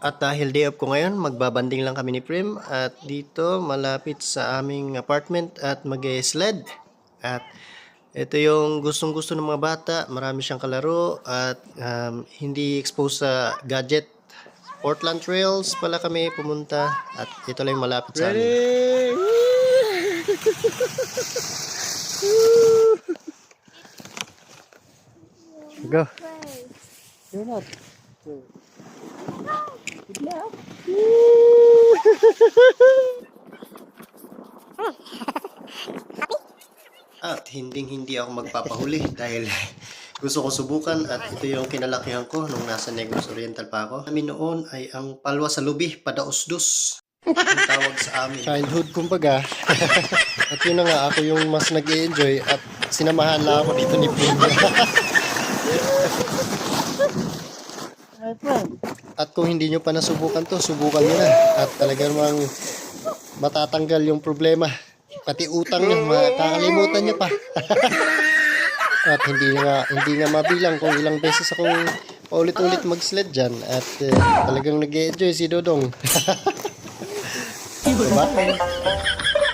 At dahil day off ko ngayon, magbabanding lang kami ni Prim at dito malapit sa aming apartment at mag-sled. At ito yung gustong gusto ng mga bata, marami siyang kalaro at hindi exposed sa gadget. Portland Trails pala kami pumunta at ito lang yung malapit sa amin. Go. You're not. At hindi ako magpapahuli dahil gusto ko subukan at ito yung kinalakihan ko nung nasa Negros Oriental pa ako. Kami noon ay ang palwa sa lubi, padausdos. Ang tawag sa amin. Childhood kumbaga. At yun na nga, ako yung mas nag-enjoy at sinamahan lang ako dito ni Prim. At kung hindi nyo pa nasubukan to, subukan nyo na. At talagang matatanggal yung problema. Pati utang nyo, makakalimutan nyo pa. At hindi nga mabilang kung ilang beses akong paulit-ulit mag-sled dyan. At talagang nag-enjoy si Dodong. Diba?